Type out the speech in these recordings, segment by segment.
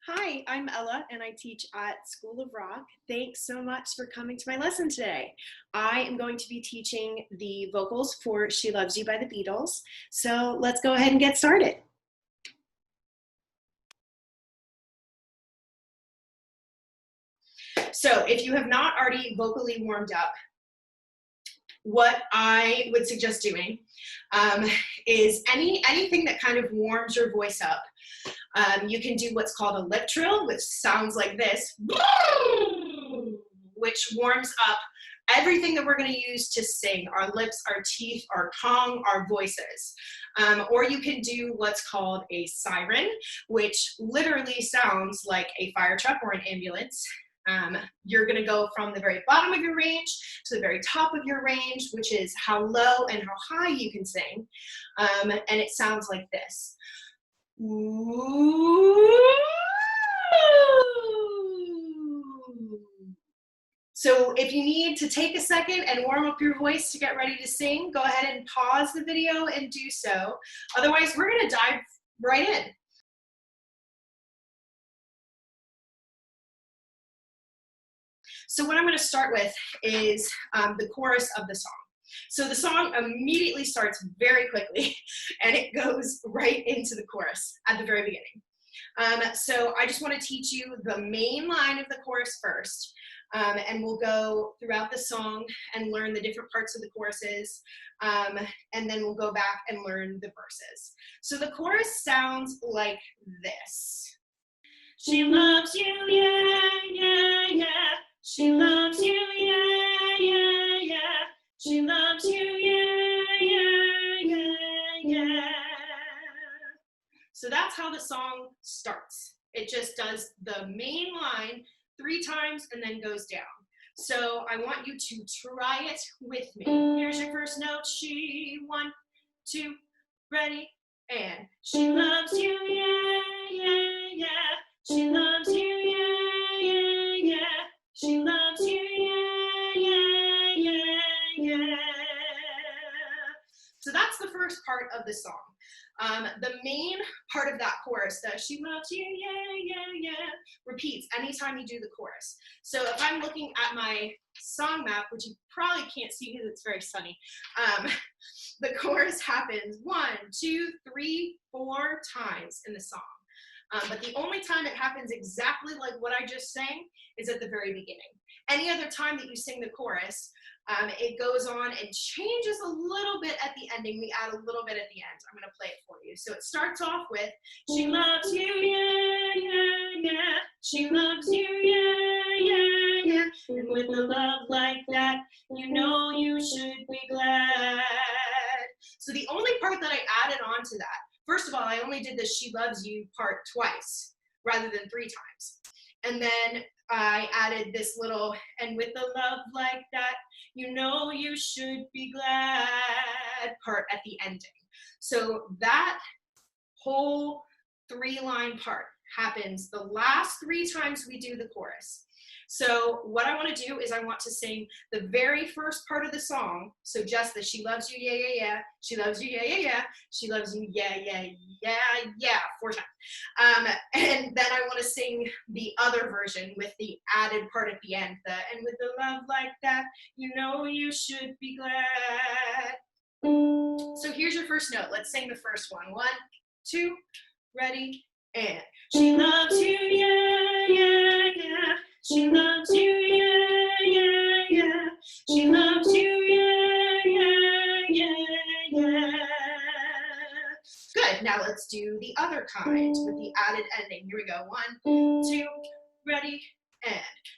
Hi, I'm Ella and I teach at School of Rock. Thanks so much for coming to my lesson today. I am going to be teaching the vocals for She Loves You by the Beatles. So let's go ahead and get started. So if you have not already vocally warmed up, what I would suggest doing is anything that kind of warms your voice up. You can do what's called a lip trill, which sounds like this, which warms up everything that we're going to use to sing, our lips, our teeth, our tongue, our voices. Or you can do what's called a siren, which literally sounds like a fire truck or an ambulance. You're going to go from the very bottom of your range to the very top of your range, which is how low and how high you can sing. And it sounds like this. So if you need to take a second and warm up your voice to get ready to sing, go ahead and pause the video and do so. Otherwise, we're going to dive right in. So what I'm going to start with is the chorus of the song. So the song immediately starts very quickly and it goes right into the chorus at the very beginning. So I just want to teach you the main line of the chorus first, and we'll go throughout the song and learn the different parts of the choruses, and then we'll go back and learn the verses. So the chorus sounds like this. She loves you, yeah, yeah, yeah. She loves you, yeah, yeah, yeah. She loves you, yeah, yeah, yeah, yeah. So that's how the song starts. It just does the main line 3 times and then goes down. So I want you to try it with me. Here's your first note. She, 1, 2, ready, and she loves you, yeah, yeah, yeah. She loves you, yeah, yeah, yeah. She loves you, yeah, yeah, yeah, yeah. So that's the first part of the song. The main part of that chorus, the she loves you, yeah, yeah, yeah, repeats anytime you do the chorus. So if I'm looking at my song map, which you probably can't see because it's very sunny, the chorus happens 1, 2, 3, 4 times in the song. But the only time it happens exactly like what I just sang is at the very beginning. Any other time that you sing the chorus, it goes on and changes a little bit at the ending. We add a little bit at the end. I'm going to play it for you. So it starts off with, she loves you, yeah, yeah, yeah. She loves you, yeah, yeah, yeah. And with a love like that, you know you should be glad. So the only part that I added on to that, first of all, I only did the she loves you part twice rather than 3 times. And then I added this little, and with a love like that, you know you should be glad part at the ending. So that whole 3-line part happens the last 3 times we do the chorus. So what I want to do is I want to sing the very first part of the song. So just the she loves you, yeah, yeah, yeah. She loves you, yeah, yeah, yeah. She loves you, yeah, yeah, yeah, yeah, 4 times. And then I want to sing the other version with the added part at the end. And with a love like that, you know you should be glad. So here's your first note. Let's sing the first one. 1, 2, ready, and she loves you, yeah, yeah, yeah. She loves you, yeah, yeah, yeah. She loves you, yeah, yeah, yeah, yeah. Good. Now let's do the other kind with the added ending. Here we go. 1, 2, ready, and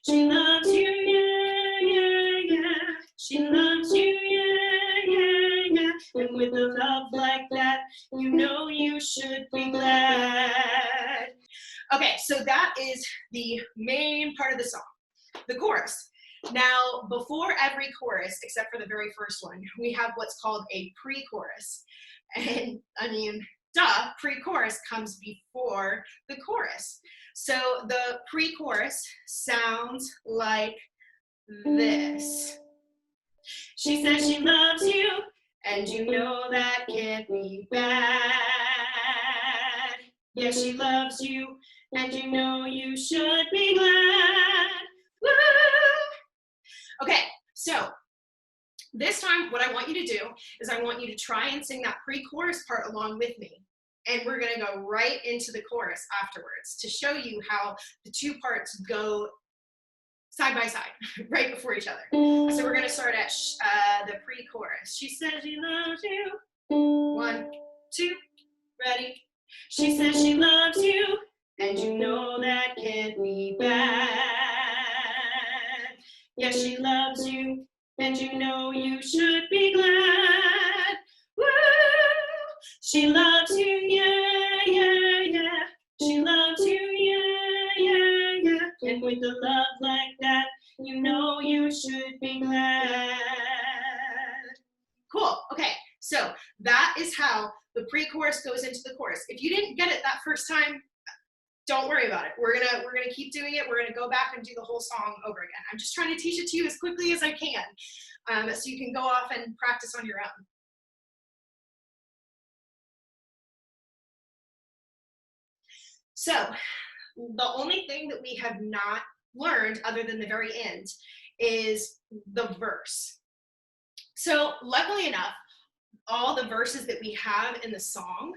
she loves you, yeah, yeah, yeah. She loves you, yeah, yeah, yeah. And with a love like that, you know you should be glad. Okay, so that is the main part of the song, the chorus. Now, before every chorus, except for the very first one, we have what's called a pre-chorus. And I mean, duh, pre-chorus comes before the chorus. So the pre-chorus sounds like this. She says she loves you, and you know that can't be bad. Yeah, she loves you, and you know you should be glad. Woo! Okay, so this time what I want you to do is I want you to try and sing that pre-chorus part along with me. And we're gonna go right into the chorus afterwards to show you how the two parts go side by side, right before each other. So we're gonna start at the pre-chorus. She says she loves you. 1, 2, ready. She says she loves you, and you know that can't be bad. Yes, she loves you, and you know you should be glad. Woo! She loves you, yeah, yeah, yeah. She loves you, yeah, yeah, yeah. And with a love like that, you know you should be glad. Cool, okay, so that is how the pre-chorus goes into the chorus. If you didn't get it that first time, don't worry about it. We're gonna keep doing it. We're gonna go back and do the whole song over again. I'm just trying to teach it to you as quickly as I can, so you can go off and practice on your own. So the only thing that we have not learned other than the very end is the verse. So luckily enough, all the verses that we have in the song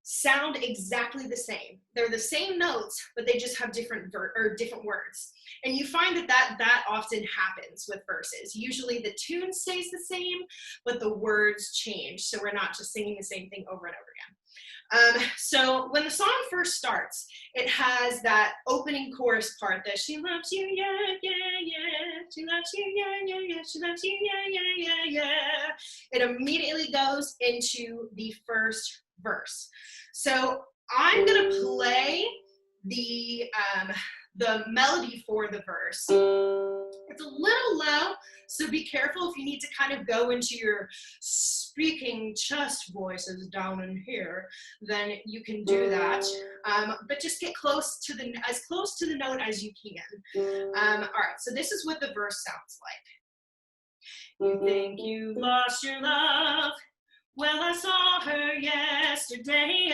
sound exactly the same. They're the same notes, but they just have different words. And you find that often happens with verses. Usually the tune stays the same, but the words change. So we're not just singing the same thing over and over again. So when the song first starts, it has that opening chorus part that she loves you, yeah, yeah, yeah. She loves you, yeah, yeah, yeah. She loves you, yeah, yeah, yeah, yeah. It immediately goes into the first verse. So I'm gonna play the melody for the verse. It's a little low, so be careful if you need to kind of go into your speaking chest voices down in here, then you can do that. But just get close to as close to the note as you can. All right, so this is what the verse sounds like. You think you've lost your love. Well, I saw her yesterday.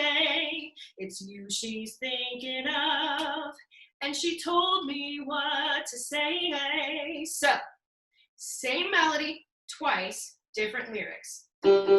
It's you she's thinking of. And she told me what to say. So, same melody, twice, different lyrics. Again.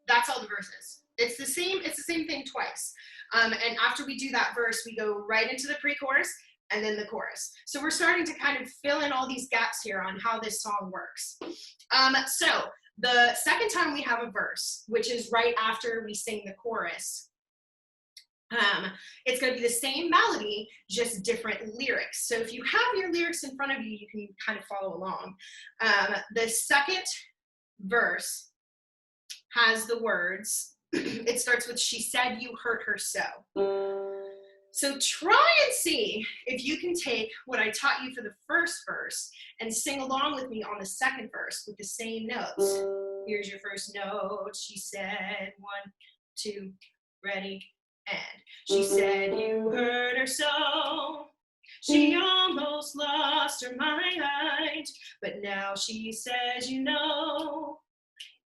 That's all the verses. It's the same thing twice. And after we do that verse, we go right into the pre-chorus and then the chorus. So we're starting to kind of fill in all these gaps here on how this song works. So the second time we have a verse, which is right after we sing the chorus, it's going to be the same melody, just different lyrics. So if you have your lyrics in front of you, you can kind of follow along. The second verse has the words, it starts with, she said you hurt her so. So try and see if you can take what I taught you for the first verse and sing along with me on the second verse with the same notes. Here's your first note. She said, 1, 2, ready, and she said you hurt her so. She almost lost her mind, but now she says, you know,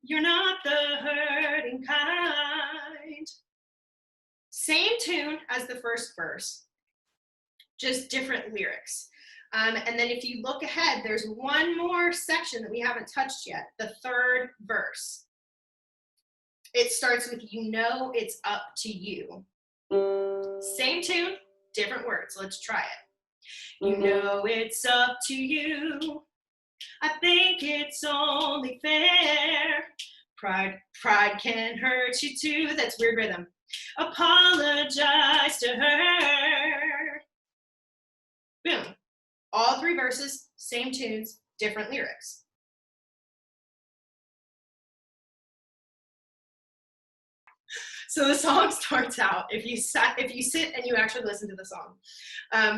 you're not the hurting kind. Same tune as the first verse, just different lyrics. And then if you look ahead, there's one more section that we haven't touched yet, the third verse. It starts with, you know it's up to you. Same tune, different words. Let's try it. You know it's up to you. I think it's only fair. Pride can hurt you too. That's weird rhythm. Apologize to her. Boom. All three verses, same tunes, different lyrics. So the song starts out, if you sit and you actually listen to the song,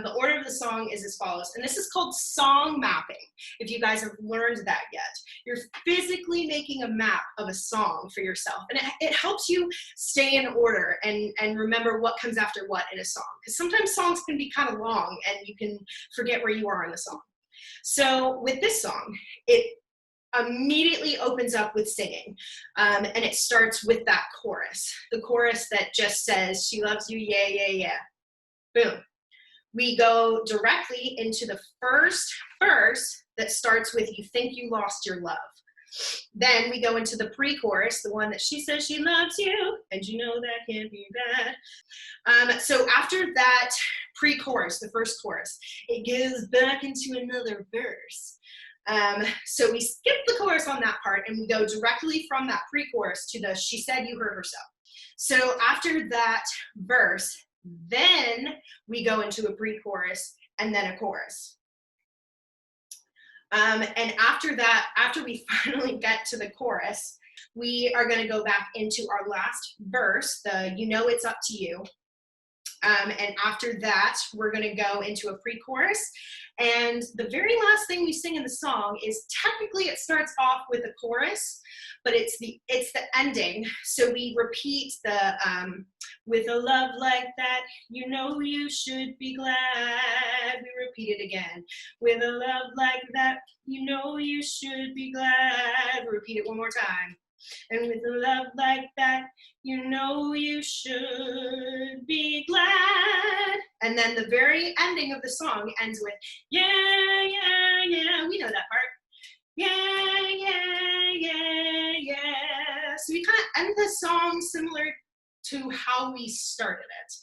the order of the song is as follows, and this is called song mapping, if you guys have learned that yet. You're physically making a map of a song for yourself, and it helps you stay in order and remember what comes after what in a song, because sometimes songs can be kind of long and you can forget where you are in the song. So with this song, it immediately opens up with singing, and it starts with that chorus, the chorus that just says, she loves you, yeah, yeah, yeah. Boom. We go directly into the first verse that starts with, you think you lost your love. Then we go into the pre-chorus, the one that she says she loves you, and you know that can't be bad. So after that pre-chorus, the first chorus, it goes back into another verse. So we skip the chorus on that part, and we go directly from that pre-chorus to the she said you hurt herself. So after that verse, then we go into a pre-chorus and then a chorus. And after that, after we finally get to the chorus, we are going to go back into our last verse, the you know it's up to you. And after that, we're going to go into a pre-chorus. And the very last thing we sing in the song is, technically it starts off with a chorus, but it's the ending. So we repeat the with a love like that, you know you should be glad. We repeat it again. With a love like that, you know you should be glad. Repeat it one more time. And with a love like that, you know you should be glad. And then the very ending of the song ends with, yeah, yeah, yeah. We know that part. Yeah, yeah, yeah, yeah. So we kind of end the song similar to how we started it.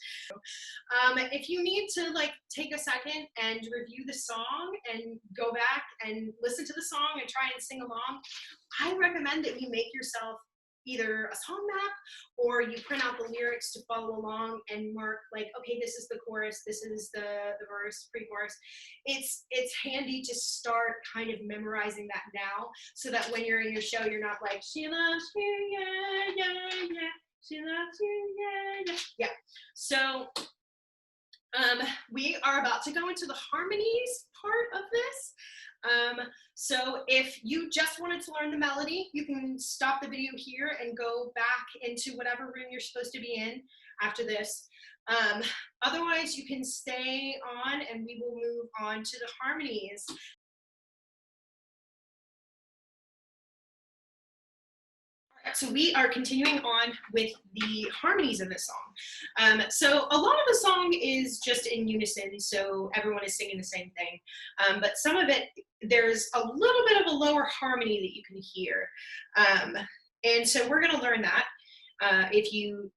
If you need to take a second and review the song and go back and listen to the song and try and sing along, I recommend that you make yourself either a song map or you print out the lyrics to follow along and mark okay, this is the chorus, this is the verse, pre-chorus. It's handy to start kind of memorizing that now, so that when you're in your show, you're not like, she loves you, yeah, yeah, yeah. She loves you, yeah, yeah. Yeah. So we are about to go into the harmonies part of this. So if you just wanted to learn the melody, you can stop the video here and go back into whatever room you're supposed to be in after this. Otherwise, you can stay on and we will move on to the harmonies. So we are continuing on with the harmonies of this song. So a lot of the song is just in unison, so everyone is singing the same thing. But some of it, there's a little bit of a lower harmony that you can hear. And so we're going to learn that. If you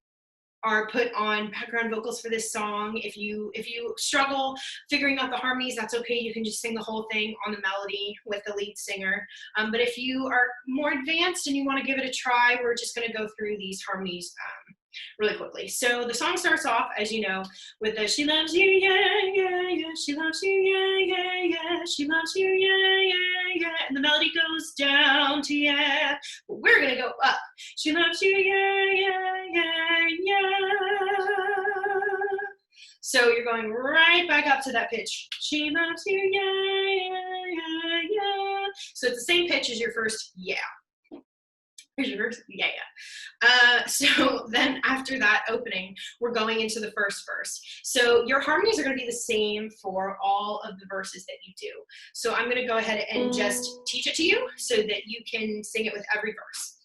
are put on background vocals for this song, if you struggle figuring out the harmonies, that's okay. You can just sing the whole thing on the melody with the lead singer. But if you are more advanced and you want to give it a try, we're just going to go through these harmonies really quickly. So the song starts off, as you know, with the she loves you, yeah, yeah, yeah, she loves you, yeah, yeah, yeah, she loves you, yeah, yeah, yeah, and the melody goes down to yeah, but we're gonna go up. She loves you, yeah, yeah, yeah, yeah. So you're going right back up to that pitch. She loves you, yeah, yeah, yeah, yeah. So it's the same pitch as your first yeah. Here's your verse, yeah, yeah. So then after that opening, we're going into the first verse. So your harmonies are going to be the same for all of the verses that you do. So I'm going to go ahead and just teach it to you so that you can sing it with every verse.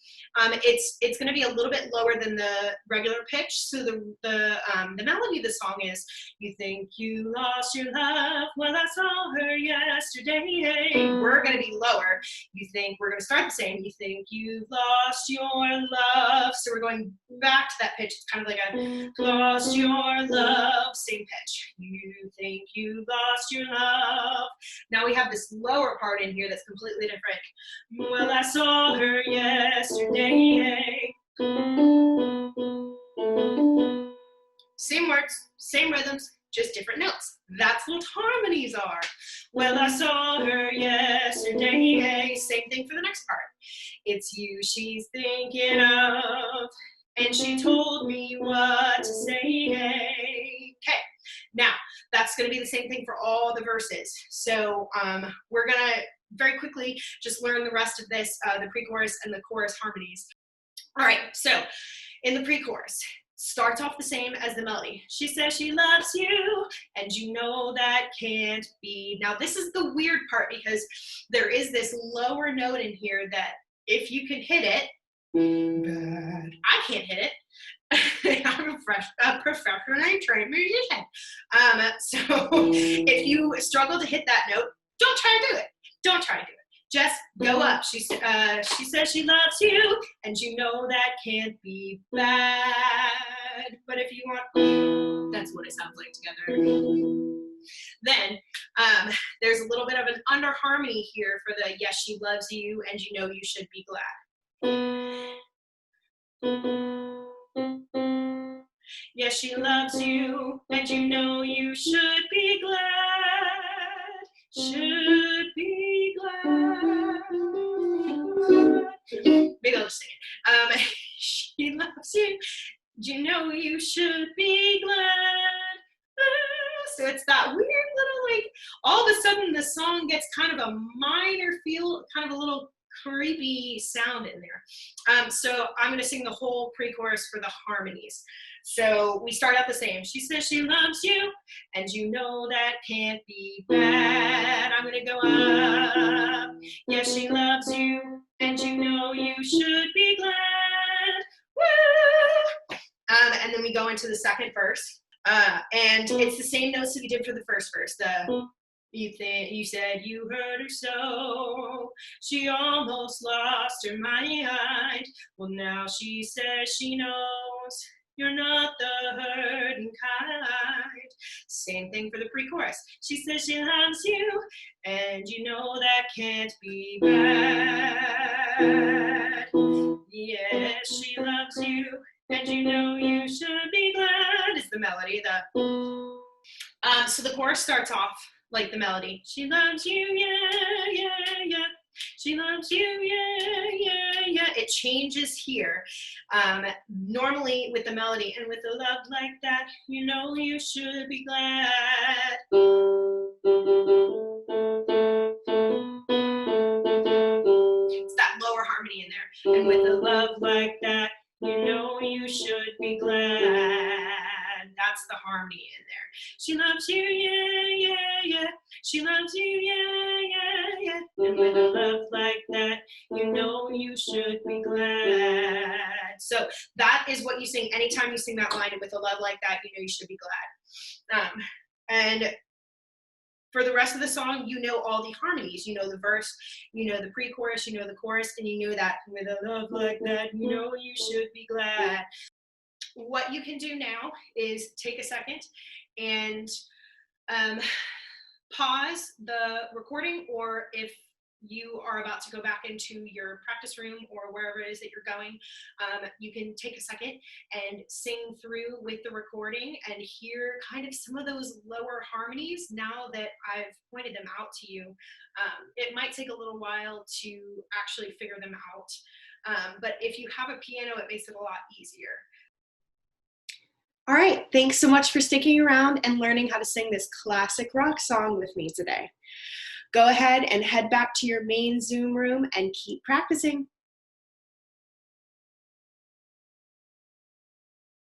It's going to be a little bit lower than the regular pitch. So the melody of the song is, you think you lost your love, well I saw her yesterday. We're going to be lower. You think, we're going to start the same, you think you've lost your love. So we're going back to that pitch. It's kind of like a lost your love, same pitch. You think you lost your love. Now we have this lower part in here that's completely different. Well I saw her yesterday. Same words, same rhythms, just different notes. That's what harmonies are. Well, I saw her yesterday. Same thing for the next part. It's you she's thinking of. and she told me what to say. Okay, now that's going to be the same thing for all the verses. So we're going to very quickly just learn the rest of this, the pre-chorus and the chorus harmonies. All right, so in the pre-chorus, starts off the same as the melody. She says she loves you, and you know that can't be. Now this is the weird part because there is this lower note in here that if you can hit it, bad. I can't hit it. I'm a professionally trained musician. So if you struggle to hit that note, don't try to do it. Don't try to do it. Just go up. She says she loves you, and you know that can't be bad. But if you want, that's what it sounds like together. Then there's a little bit of an under harmony here for the yes, she loves you, and you know you should be glad. Yes, she loves you, and you know you should be glad. Should be glad. Maybe I'll just sing it. She loves you, you know you should be glad. So it's that weird little, like, all of a sudden the song gets kind of a minor feel, kind of a little creepy sound in there. So I'm going to sing the whole pre-chorus for the harmonies. So we start out the same. She says she loves you, and you know that can't be bad. I'm going to go up. Yes, she loves you, and you know you should be glad. Woo! And then we go into the second verse. And it's the same notes that we did for the first verse. You said you hurt her so, she almost lost her mind. Well, now she says she knows you're not the hurting kind. Same thing for the pre-chorus. She says she loves you, and you know that can't be bad. Yes, she loves you, and you know you should be glad. Is the melody. So the chorus starts off like the melody. She loves you, yeah, yeah, yeah. She loves you, yeah, yeah, yeah. It changes here. Normally with the melody, and with a love like that, you know you should be glad. It's that lower harmony in there. And with a love like that, you know you should be glad. That's the harmony in there. She loves you, yeah, yeah, yeah. She loves you, yeah, yeah, yeah. And with a love like that, you know you should be glad. So that is what you sing anytime you sing that line. And with a love like that, you know you should be glad. And for the rest of the song, you know all the harmonies. You know the verse, you know the pre-chorus, you know the chorus, and you know that with a love like that, you know you should be glad. What you can do now is take a second and pause the recording, or if you are about to go back into your practice room or wherever it is that you're going, you can take a second and sing through with the recording and hear kind of some of those lower harmonies now that I've pointed them out to you. It might take a little while to actually figure them out, but if you have a piano, it makes it a lot easier. All right, thanks so much for sticking around and learning how to sing this classic rock song with me today. Go ahead and head back to your main Zoom room and keep practicing.